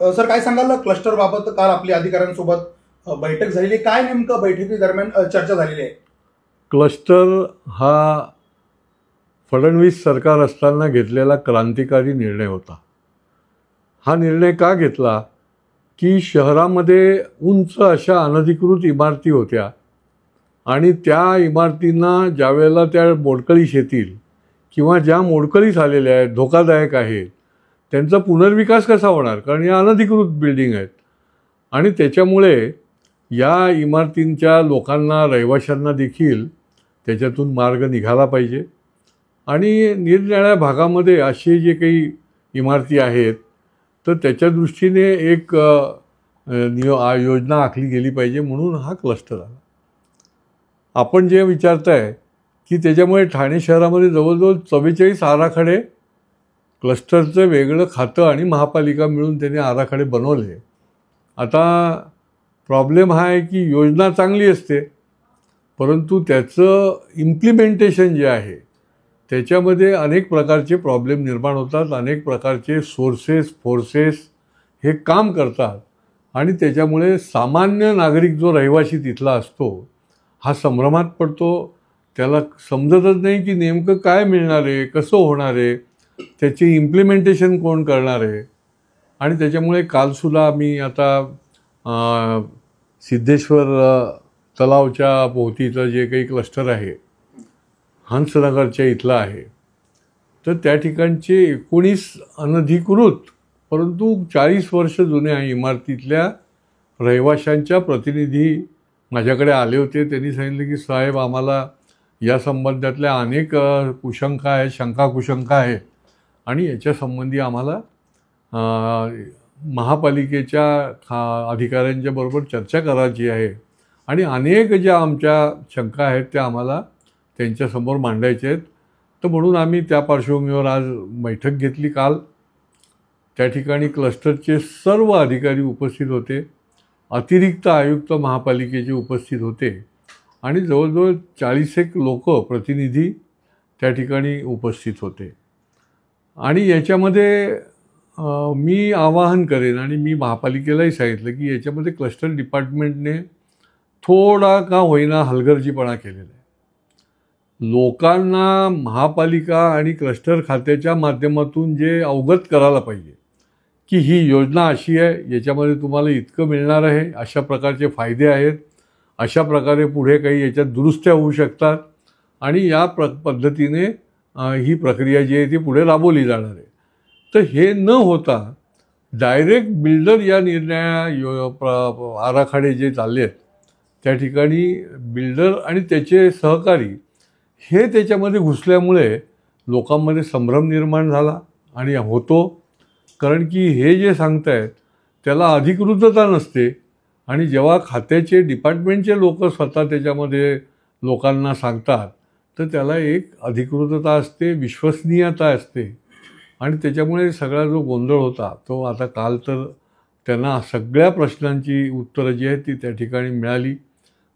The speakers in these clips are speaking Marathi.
सर काय सांगाल क्लस्टर बाबत? काल आपल्या अधिकाऱ्यांसोबत बैठक झालेली, काय नेमकं बैठकी दरम्यान चर्चा झालेली आहे? क्लस्टर हा फडणवीस सरकार असताना घेतलेला क्रांतिकारी निर्णय होता. हा निर्णय का घेतला की शहरामध्ये उंच अशा अनधिकृत इमारती होत्या आणि त्या इमारतींना ज्यावेळेला त्या मोडकळीस येतील किंवा ज्या मोडकळीस आलेल्या आहेत, धोकादायक आहेत, त्यांचा पुनर्विकास कसा होणार? कारण या अनधिकृत बिल्डिंग आहेत आणि त्याच्यामुळे या इमारतींच्या लोकांना, रहिवाशांना देखील त्याच्यातून मार्ग निघाला पाहिजे. आणि निरनिराळ्या भागामध्ये असे जे काही इमारती आहेत तर त्याच्या दृष्टीने एक योजना आखली गेली पाहिजे, म्हणून हा क्लस्टर आला. आपण जे विचारताय की त्याच्यामुळे ठाणे शहरामध्ये जवळजवळ 44 आराखडे, क्लस्टरचं वेगळं खातं आणि महापालिका मिळून त्यांनी आराखडे बनवले. आता प्रॉब्लेम हा आहे की योजना चांगली असते परंतु त्याचं इम्प्लिमेंटेशन जे आहे त्याच्यामध्ये अनेक प्रकारचे प्रॉब्लेम निर्माण होतात, अनेक प्रकारचे फोर्सेस हे काम करतात आणि त्याच्यामुळे सामान्य नागरिक जो रहिवासी तिथला असतो हा संभ्रमात पडतो. त्याला समजतच नाही की नेमकं काय मिळणार आहे, कसं होणार आहे, त्याचे इम्प्लिमेंटेशन कोण करणार आहे. आणि त्याच्यामुळे कालसुद्धा मी आता सिद्धेश्वर तलावच्या भोवतीचं जे काही क्लस्टर आहे, हंसनगरच्या इथलं आहे, तर त्या ठिकाणचे 19 अनधिकृत परंतु 40 वर्ष जुन्या इमारतीतल्या रहिवाशांच्या प्रतिनिधी माझ्याकडे आले होते. त्यांनी सांगितलं की साहेब, आम्हाला या संबंधातल्या अनेक कुशंका आहेत, शंका आहेत आणि याच्यासंबंधी आम्हाला महापालिकेच्या अधिकाऱ्यांच्या बरोबर चर्चा करायची आहे आणि अनेक ज्या आमच्या शंका आहेत त्या आम्हाला त्यांच्यासमोर मांडायच्या आहेत. तर म्हणून आम्ही त्या पार्श्वभूमीवर आज बैठक घेतली. काल त्या ठिकाणी क्लस्टरचे सर्व अधिकारी उपस्थित होते, अतिरिक्त आयुक्त महापालिकेचे उपस्थित होते आणि जवळजवळ 40 लोक प्रतिनिधी त्या ठिकाणी उपस्थित होते. आणि याच्यामध्ये मी आवाहन करेन आणि मी महापालिकेलाही सांगितलं की याच्यामध्ये क्लस्टर डिपार्टमेंटने थोडा का होईना हलगर्जीपणा केलेला आहे. लोकांना महापालिका आणि क्लस्टर खात्याच्या माध्यमातून जे अवगत करायला पाहिजे की ही योजना अशी आहे, याच्यामध्ये तुम्हाला इतकं मिळणार आहे, अशा प्रकारचे फायदे आहेत, अशा प्रकारे पुढे काही याच्यात दुरुस्त्या होऊ शकतात आणि या पद्धतीने ही प्रक्रिया जी आहे ती पुढे राबवली जाणार आहे. तर हे न होता डायरेक्ट बिल्डर या आराखडे जे चालले आहेत त्या ठिकाणी बिल्डर आणि त्याचे सहकारी हे त्याच्यामध्ये घुसल्यामुळे लोकांमध्ये संभ्रम निर्माण झाला आणि होतो. कारण की हे जे सांगतायत त्याला अधिकृतता नसते आणि जेव्हा खात्याचे डिपार्टमेंटचे लोक स्वतः त्याच्यामध्ये लोकांना सांगतात तर त्याला एक अधिकृतता असते, विश्वसनीयता असते आणि त्याच्यामुळे सगळा जो गोंधळ होता तो आता काल तर त्यांना सगळ्या प्रश्नांची उत्तरं जी आहेत ती त्या ठिकाणी मिळाली.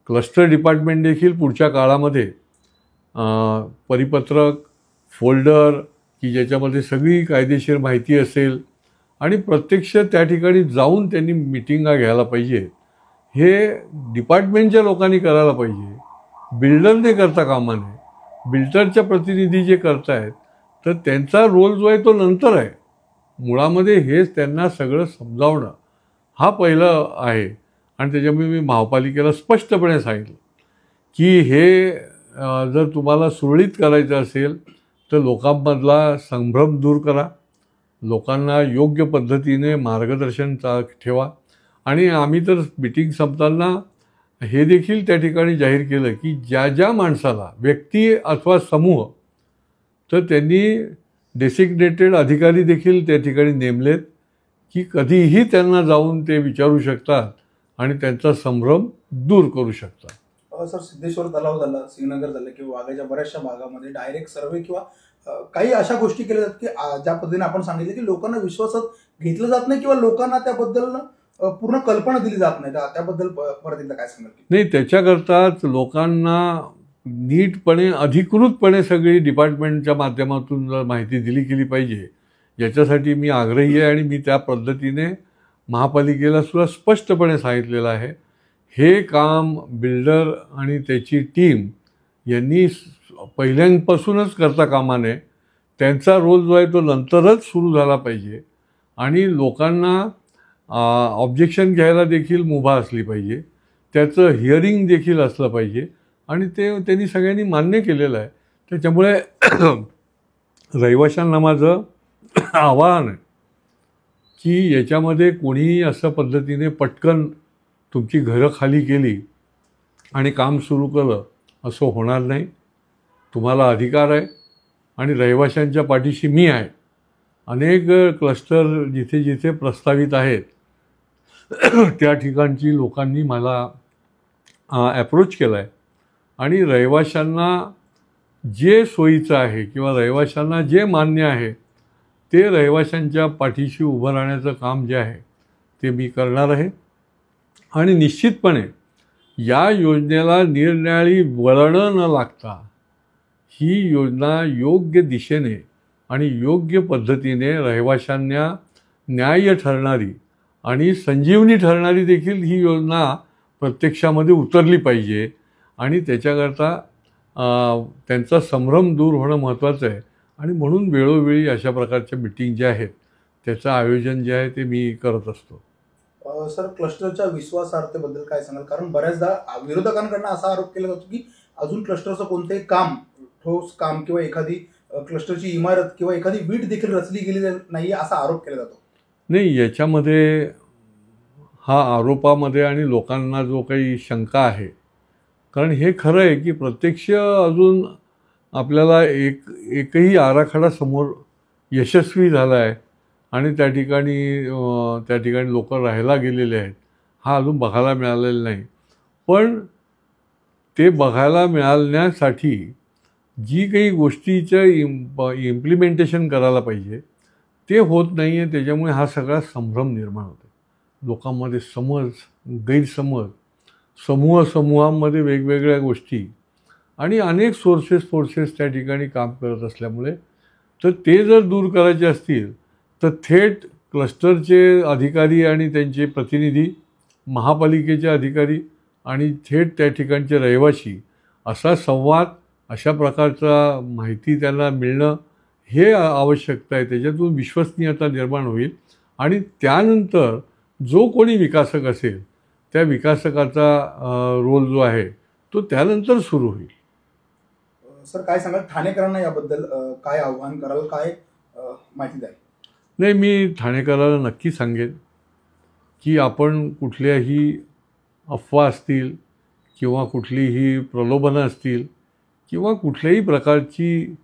क्लस्टर डिपार्टमेंट देखील पुढच्या काळामध्ये परिपत्रक, फोल्डर की ज्याच्यामध्ये सगळी कायदेशीर माहिती असेल आणि प्रत्यक्ष त्या ठिकाणी जाऊन त्यांनी मिटिंगा घ्यायला पाहिजे. हे डिपार्टमेंटच्या लोकांनी करायला पाहिजे, बिल्डरने करता कामा नये. बिल्डरच्या प्रतिनिधी जे करतायत तर त्यांचा रोल जो आहे तो नंतर आहे. मुळामध्ये हेच त्यांना सगळं समजावणं हा पहिलं आहे. आणि त्याच्यामुळे मी महापालिकेला स्पष्टपणे सांगितलं की हे जर तुम्हाला सुरळीत करायचं असेल तर लोकांमधला संभ्रम दूर करा, लोकांना योग्य पद्धतीने मार्गदर्शन ठेवा. आणि आम्ही तर मीटिंग संपताना हे देखील त्या ठिकाणी जाहीर केलं की ज्या ज्या माणसाला, व्यक्ती अथवा समूह, तर त्यांनी डेसिग्नेटेड अधिकारी देखील त्या ठिकाणी नेमलेत की कधीही त्यांना जाऊन ते विचारू शकतात आणि त्यांचा संभ्रम दूर करू शकतात. सर, सिद्धेश्वर तलाव झालं, श्रीनगर झालं किंवा वाघाच्या बऱ्याचशा भागामध्ये डायरेक्ट सर्वे किंवा काही अशा गोष्टी केल्या जातात की ज्या पद्धतीने आपण सांगितलं की लोकांना विश्वासात घेतलं जात नाही किंवा लोकांना त्याबद्दल पूर्ण कल्पना दिली जात नाही. त्याबद्दल परत एकदा काय सांगाल? नाही, त्याच्याकरताच लोकांना नीटपणे, अधिकृतपणे सगळी डिपार्टमेंटच्या माध्यमातून जर माहिती दिली गेली पाहिजे याच्यासाठी मी आग्रही आहे आणि मी त्या पद्धतीने महापालिकेला सुद्धा स्पष्टपणे सांगितलेलं आहे. हे काम बिल्डर आणि त्याची टीम यांनी पहिल्यांपासूनच करता कामा नये. त्यांचा रोल जो आहे तो नंतरच सुरू झाला पाहिजे आणि लोकांना ऑब्जेक्शन घ्यायला देखील मुभा असली पाहिजे, त्याचं हिअरिंग देखील असलं पाहिजे आणि ते त्यांनी सगळ्यांनी मान्य केलेलं आहे. त्याच्यामुळे रहिवाशांना माझं आवाहन आहे की याच्यामध्ये कोणीही अशा पद्धतीने पटकन तुमची घरं खाली केली आणि काम सुरू केलं असं होणार नाही. तुम्हाला अधिकार आहे आणि रहिवाशांच्या पाठीशी मी आहे. अनेक क्लस्टर जिथे जिथे प्रस्तावित आहेत त्या ठिकाणची लोकांनी मला ॲप्रोच केला आहे आणि रहिवाशांना जे सोयीचं आहे किंवा रहिवाशांना जे मान्य आहे ते रहिवाशांच्या पाठीशी उभं राहण्याचं काम जे आहे ते मी करणार आहे. आणि निश्चितपणे या योजनेला निरनिराळी वळणं न लागता ही योजना योग्य दिशेने आणि योग्य पद्धतीने रहिवाशांना न्याय्य ठरणारी आणि संजीवनी ठरणारी देखील ही योजना प्रत्यक्षामध्ये उतरली पाहिजे आणि त्याच्याकरता त्यांचा संभ्रम दूर होणं महत्त्वाचं आहे. आणि म्हणून वेळोवेळी अशा प्रकारच्या मीटिंग ज्या आहेत त्याचं आयोजन जे आहे ते मी करत असतो. सर, क्लस्टरच्या विश्वासार्हतेबद्दल काय सांगाल? कारण बऱ्याचदा विरोधकांकडून असा आरोप केला जातो की अजून क्लस्टरचं कोणतेही काम, ठोस काम किंवा एखादी क्लस्टरची इमारत किंवा एखादी वीट देखील रचली गेली नाही असा आरोप केला जातो. नाही, याच्यामध्ये हा आरोपामध्ये आणि लोकांना जो काही शंका आहे, कारण हे खरं आहे की प्रत्यक्ष अजून आपल्याला एकही आराखडा समोर यशस्वी झाला आहे आणि त्या ठिकाणी लोक राहायला गेलेले आहेत हा अजून बघायला मिळालेला नाही. पण ते बघायला मिळाल्यासाठी जी काही गोष्टीचं इम्प्लिमेंटेशन करायला पाहिजे ते होत नाही आहे. त्याच्यामुळे हा सगळा संभ्रम निर्माण होतो. लोकांमध्ये गैरसमज, समूहामध्ये वेगवेगळ्या गोष्टी आणि अनेक फोर्सेस त्या ठिकाणी काम करत असल्यामुळे तर ते जर दूर करायचे असतील तर थेट क्लस्टरचे अधिकारी आणि त्यांचे प्रतिनिधी, महापालिकेचे अधिकारी आणि थेट त्या ठिकाणचे रहिवासी असा संवाद, अशा प्रकारचा माहिती त्यांना मिळणं हे आवश्यकता आहे. त्याच्यातून विश्वसनीयता निर्माण होईल आणि त्यानंतर जो कोणी विकासक असेल त्या विकासकाचा रोल जो आहे तो त्यानंतर सुरू होईल. सर, काय सांगाल ठाणेकरांना याबद्दल काय आव्हान कराल, काय माहिती द्याल? नाही, मी ठाणेकरांना नक्की सांगेन की आपण कुठल्याही अफवा असतील किंवा कुठलीही प्रलोभनं असतील किंवा कुठल्याही प्रकारची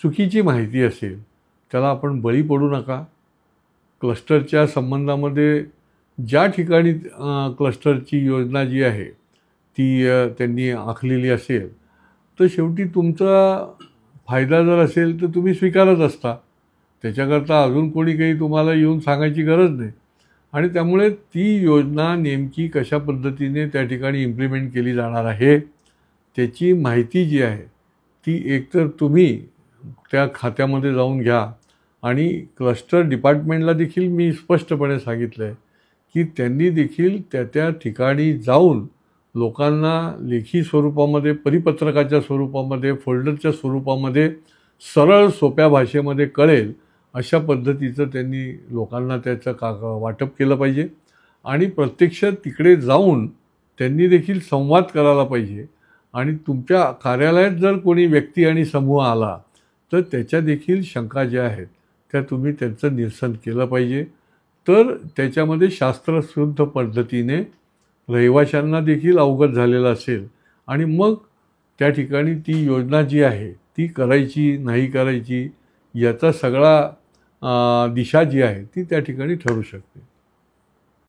चुकीची माहिती असेल त्याला आपण बळी पडू नका. क्लस्टरच्या संबंधामध्ये ज्या ठिकाणी क्लस्टरची योजना जी आहे ती त्यांनी आखलेली असेल तर शेवटी तुमचा फायदा जर असेल तर तुम्ही स्वीकारत असता. त्याच्याकरता अजून कोणी काही तुम्हाला येऊन सांगायची गरज नाही. आणि त्यामुळे ती योजना नेमकी कशा पद्धतीने त्या ठिकाणी इम्प्लिमेंट केली जाणार आहे त्याची माहिती जी आहे ती एकतर तुम्ही त्या खात्यामध्ये जाऊन घ्या आणि क्लस्टर डिपार्टमेंटला देखील मी स्पष्टपणे सांगितलं आहे की त्यांनी देखील त्या ठिकाणी जाऊन लोकांना लेखी स्वरूपामध्ये, परिपत्रकाच्या स्वरूपामध्ये, फोल्डरच्या स्वरूपामध्ये सरळ सोप्या भाषेमध्ये कळेल अशा पद्धतीचं त्यांनी लोकांना त्याचं वाटप केलं पाहिजे. आणि प्रत्यक्ष तिकडे जाऊन त्यांनी देखील संवाद करायला पाहिजे. आणि तुमच्या कार्यालयात जर कोणी व्यक्ती आणि समूह आला तर त्याच्या देखील शंका ज्या आहेत त्या तुम्ही त्यांचं निरसन केलं पाहिजे. तर त्याच्यामध्ये शास्त्रशुद्ध पद्धतीने रहिवाशांना देखील अवगत झालेलं असेल आणि मग त्या ठिकाणी ती योजना जी आहे ती करायची नाही करायची याचा सगळा दिशा जी आहे ती त्या ठिकाणी ठरू शकते.